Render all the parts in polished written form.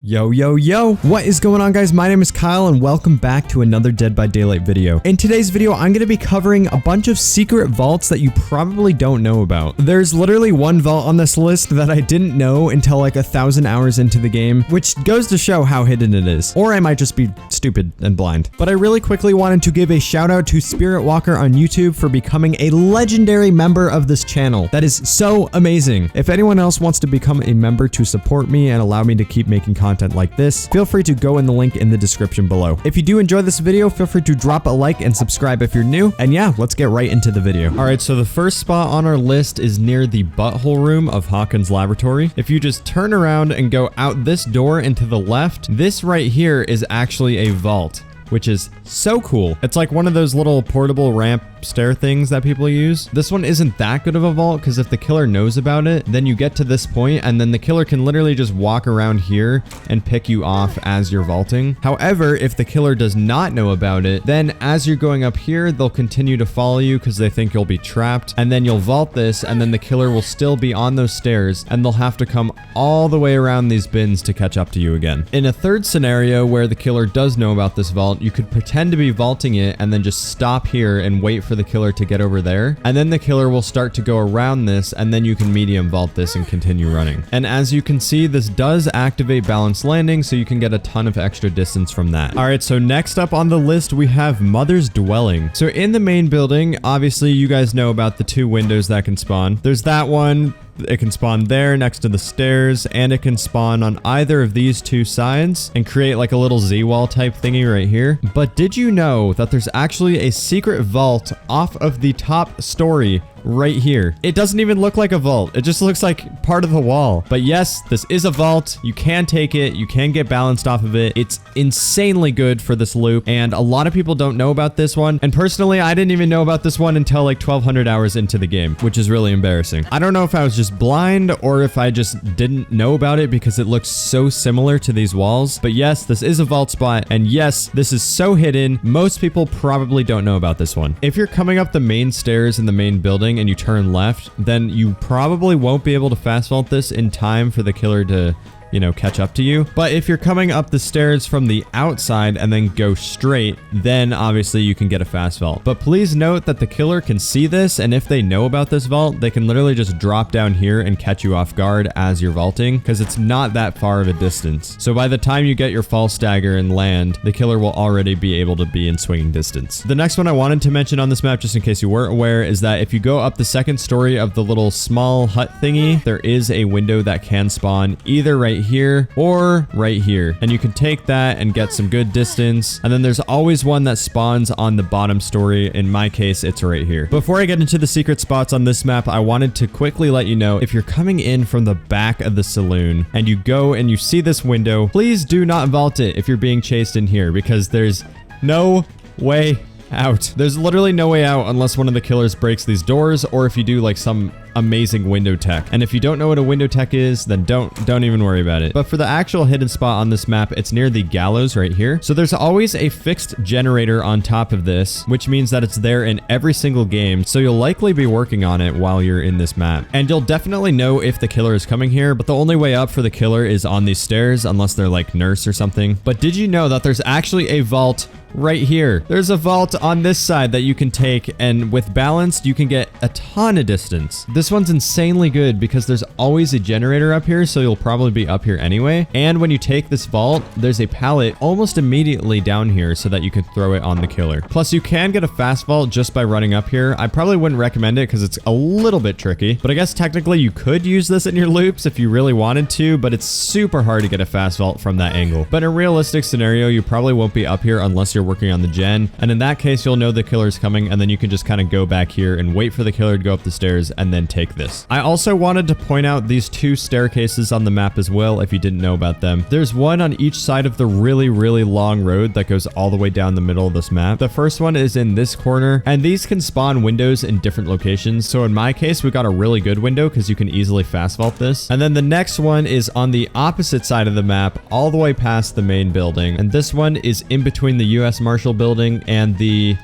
Yo, yo, yo! What is going on, guys? My name is Kyle and welcome back to another Dead by Daylight video. In today's video, I'm going to be covering a bunch of secret vaults that you probably don't know about. There's literally one vault on this list that I didn't know until like 1,000 hours into the game, which goes to show how hidden it is. Or I might just be stupid and blind. But I really quickly wanted to give a shout out to Spirit Walker on YouTube for becoming a legendary member of this channel. That is so amazing. If anyone else wants to become a member to support me and allow me to keep making content like this, feel free to go in the link in the description below. If you do enjoy this video, feel free to drop a like and subscribe if you're new. And yeah, let's get right into the video. All right, so the first spot on our list is near the butthole room of Hawkins Laboratory. If you just turn around and go out this door and to the left, this right here is actually a vault, which is so cool. It's like one of those little portable ramp stair things that people use. This one isn't that good of a vault because if the killer knows about it, then you get to this point and then the killer can literally just walk around here and pick you off as you're vaulting. However, if the killer does not know about it, then as you're going up here, they'll continue to follow you because they think you'll be trapped, and then you'll vault this and then the killer will still be on those stairs and they'll have to come all the way around these bins to catch up to you again. In a third scenario where the killer does know about this vault, you could pretend to be vaulting it and then just stop here and wait for the killer to get over there, and then the killer will start to go around this and then you can medium vault this and continue running. And as you can see, this does activate balanced landing, so you can get a ton of extra distance from that. All right, so next up on the list we have Mother's Dwelling. So in the main building, obviously you guys know about the two windows that can spawn. There's that one. It can spawn there next to the stairs, and it can spawn on either of these two sides and create like a little Z-wall type thingy right here. But did you know that there's actually a secret vault off of the top story right here? It doesn't even look like a vault. It just looks like part of the wall. But yes, this is a vault. You can take it. You can get balanced off of it. It's insanely good for this loop, and a lot of people don't know about this one. And personally, I didn't even know about this one until like 1,200 hours into the game, which is really embarrassing. I don't know if I was just blind or if I just didn't know about it because it looks so similar to these walls. But yes, this is a vault spot, and yes, this is so hidden. Most people probably don't know about this one. If you're coming up the main stairs in the main building and you turn left, then you probably won't be able to fast vault this in time for the killer to, you know, catch up to you. But if you're coming up the stairs from the outside and then go straight, then obviously you can get a fast vault. But please note that the killer can see this, and if they know about this vault, they can literally just drop down here and catch you off guard as you're vaulting, because it's not that far of a distance. So by the time you get your false dagger and land, the killer will already be able to be in swinging distance. The next one I wanted to mention on this map, just in case you weren't aware, is that if you go up the second story of the little small hut thingy, there is a window that can spawn either right here or right here, and you can take that and get some good distance. And then there's always one that spawns on the bottom story. In my case, it's right here. Before I get into the secret spots on this map, I wanted to quickly let you know, if you're coming in from the back of the saloon and you go and you see this window, please do not vault it if you're being chased in here, because there's no way out. There's literally no way out unless one of the killers breaks these doors, or if you do like some amazing window tech. And if you don't know what a window tech is, then don't even worry about it. But for the actual hidden spot on this map, it's near the gallows right here. So there's always a fixed generator on top of this, which means that it's there in every single game. So you'll likely be working on it while you're in this map. And you'll definitely know if the killer is coming here, but the only way up for the killer is on these stairs, unless they're like nurse or something. But did you know that there's actually a vault right here? There's a vault on this side that you can take, and with balanced, you can get a ton of distance. This one's insanely good because there's always a generator up here, so you'll probably be up here anyway. And when you take this vault, there's a pallet almost immediately down here so that you can throw it on the killer. Plus, you can get a fast vault just by running up here. I probably wouldn't recommend it because it's a little bit tricky, but I guess technically you could use this in your loops if you really wanted to, but it's super hard to get a fast vault from that angle. But in a realistic scenario, you probably won't be up here unless you're working on the gen, and in that case, you'll know the killer's coming, and then you can just kind of go back here and wait for the killer to go up the stairs and then take this. I also wanted to point out these two staircases on the map as well, if you didn't know about them. There's one on each side of the really long road that goes all the way down the middle of this map. The first one is in this corner, and these can spawn windows in different locations. So in my case, we got a really good window because you can easily fast vault this. And then the next one is on the opposite side of the map, all the way past the main building. And this one is in between the US Marshal building and the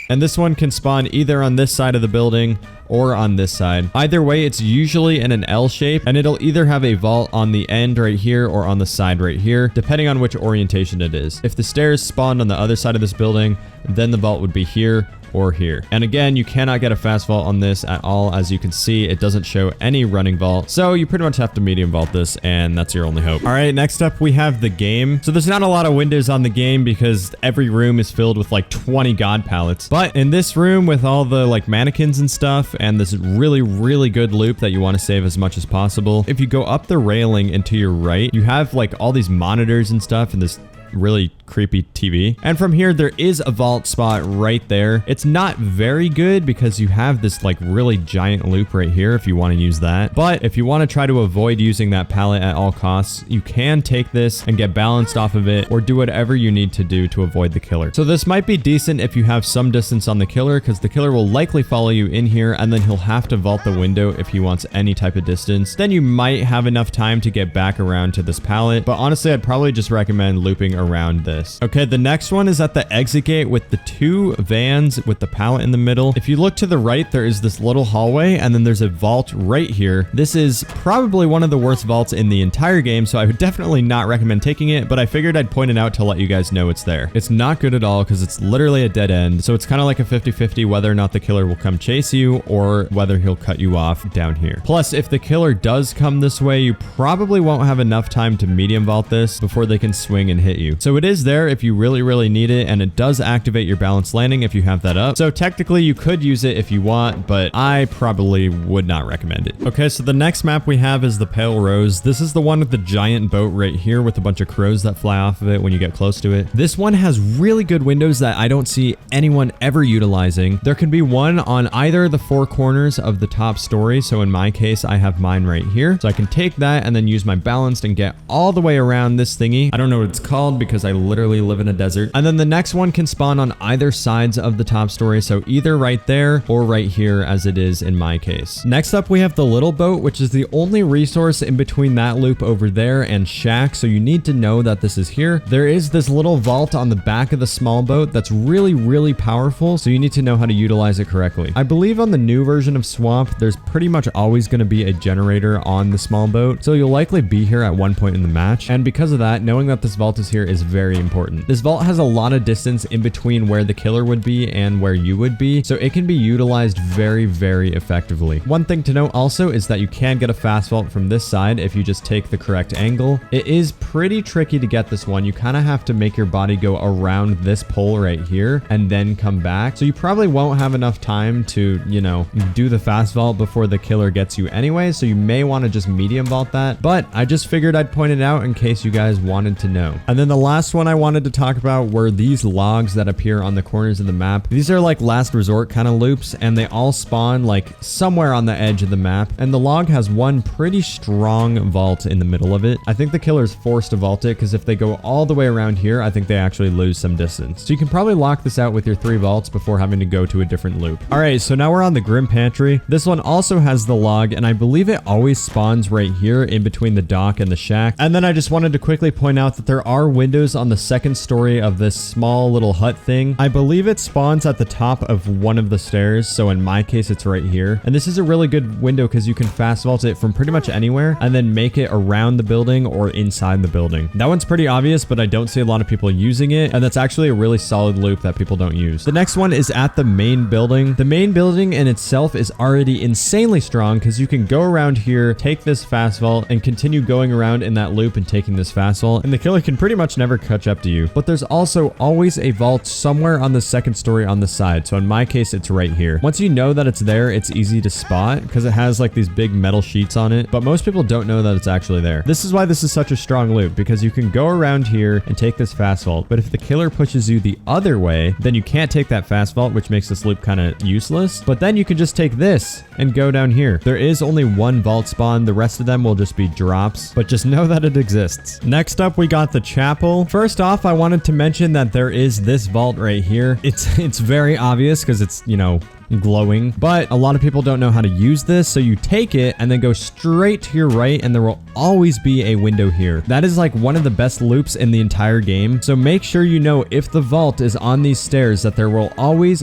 And this one can spawn either on this side of the building or on this side. Either way, it's usually in an L shape, and it'll either have a vault on the end right here or on the side right here, depending on which orientation it is. If the stairs spawned on the other side of this building, then the vault would be here or here. And again, you cannot get a fast vault on this at all. As you can see, it doesn't show any running vault. So you pretty much have to medium vault this, and that's your only hope. All right, next up we have the game. So there's not a lot of windows on the game because every room is filled with like 20 god pallets. But in this room with all the like mannequins and stuff and this really good loop that you want to save as much as possible, if you go up the railing and to your right, you have like all these monitors and stuff and this really creepy TV. And from here, there is a vault spot right there. It's not very good because you have this like really giant loop right here if you want to use that. But if you want to try to avoid using that pallet at all costs, you can take this and get balanced off of it or do whatever you need to do to avoid the killer. So this might be decent if you have some distance on the killer because the killer will likely follow you in here and then he'll have to vault the window if he wants any type of distance. Then you might have enough time to get back around to this pallet. But honestly, I'd probably just recommend looping around this. Okay, the next one is at the exit gate with the two vans with the pallet in the middle. If you look to the right, there is this little hallway and then there's a vault right here. This is probably one of the worst vaults in the entire game, so I would definitely not recommend taking it, but I figured I'd point it out to let you guys know it's there. It's not good at all because it's literally a dead end, so it's kind of like a 50-50 whether or not the killer will come chase you or whether he'll cut you off down here. Plus, if the killer does come this way, you probably won't have enough time to medium vault this before they can swing and hit you. So it is there if you really need it, and it does activate your balanced landing if you have that up. So technically you could use it if you want, but I probably would not recommend it. Okay, so the next map we have is the Pale Rose. This is the one with the giant boat right here with a bunch of crows that fly off of it when you get close to it. This one has really good windows that I don't see anyone ever utilizing. There can be one on either of the four corners of the top story. So in my case, I have mine right here. So I can take that and then use my balanced and get all the way around this thingy. I don't know what it's called because I literally live in a desert. And then the next one can spawn on either sides of the top story. So either right there or right here as it is in my case. Next up, we have the little boat, which is the only resource in between that loop over there and shack. So you need to know that this is here. There is this little vault on the back of the small boat that's really powerful. So you need to know how to utilize it correctly. I believe on the new version of Swamp, there's pretty much always going to be a generator on the small boat. So you'll likely be here at one point in the match. And because of that, knowing that this vault is here is very important. This vault has a lot of distance in between where the killer would be and where you would be, so it can be utilized very effectively. One thing to note also is that you can get a fast vault from this side if you just take the correct angle. It is pretty tricky to get this one. You kind of have to make your body go around this pole right here and then come back, so you probably won't have enough time to, you know, do the fast vault before the killer gets you anyway, so you may want to just medium vault that, but I just figured I'd point it out in case you guys wanted to know. And then the last one I wanted to talk about were these logs that appear on the corners of the map. These are like last resort kind of loops, and they all spawn like somewhere on the edge of the map, and the log has one pretty strong vault in the middle of it. I think the killer's forced to vault it because if they go all the way around here, I think they actually lose some distance. So you can probably lock this out with your 3 vaults before having to go to a different loop. All right, so now we're on the Grim Pantry. This one also has the log, and I believe it always spawns right here in between the dock and the shack. And then I just wanted to quickly point out that there are windows on the second story of this small little hut thing. I believe it spawns at the top of one of the stairs, so in my case it's right here. And this is a really good window because you can fast vault it from pretty much anywhere and then make it around the building or inside the building. That one's pretty obvious, but I don't see a lot of people using it, and that's actually a really solid loop that people don't use. The next one is at the main building. The main building in itself is already insanely strong because you can go around here, take this fast vault, and continue going around in that loop and taking this fast vault, and the killer can pretty much never catch up to you. But there's also always a vault somewhere on the second story on the side, so in my case it's right here. Once you know that it's there, it's easy to spot because it has like these big metal sheets on it, but most people don't know that it's actually there. This is why this is such a strong loop, because you can go around here and take this fast vault, but if the killer pushes you the other way, then you can't take that fast vault, which makes this loop kind of useless. But then you can just take this and go down here. There is only one vault spawn. The rest of them will just be drops, but just know that it exists. Next up, we got the chapel. First off, I wanted to mention that there is this vault right here. It's very obvious because it's, you know, glowing, but a lot of people don't know how to use this. So you take it and then go straight to your right, and there will always be a window here. That is like one of the best loops in the entire game. So make sure you know if the vault is on these stairs that there will always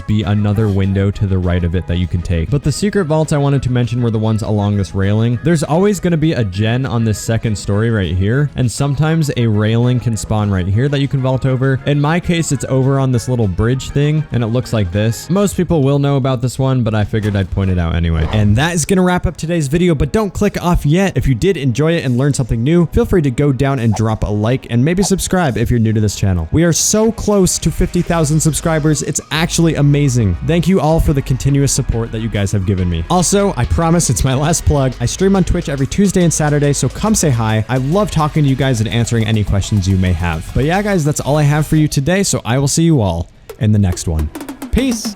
be another window to the right of it that you can take. But the secret vaults I wanted to mention were the ones along this railing. There's always going to be a gen on this second story right here, and sometimes a railing can spawn right here that you can vault over. In my case, it's over on this little bridge thing, and it looks like this. Most people will know about this one, but I figured I'd point it out anyway. And that is going to wrap up today's video, but don't click off yet. If you did enjoy it and learn something new, feel free to go down and drop a like and maybe subscribe if you're new to this channel. We are so close to 50,000 subscribers. It's actually amazing. Thank you all for the continuous support that you guys have given me. Also, I promise it's my last plug. I stream on Twitch every Tuesday and Saturday, so come say hi. I love talking to you guys and answering any questions you may have. But yeah, guys, that's all I have for you today, so I will see you all in the next one. Peace!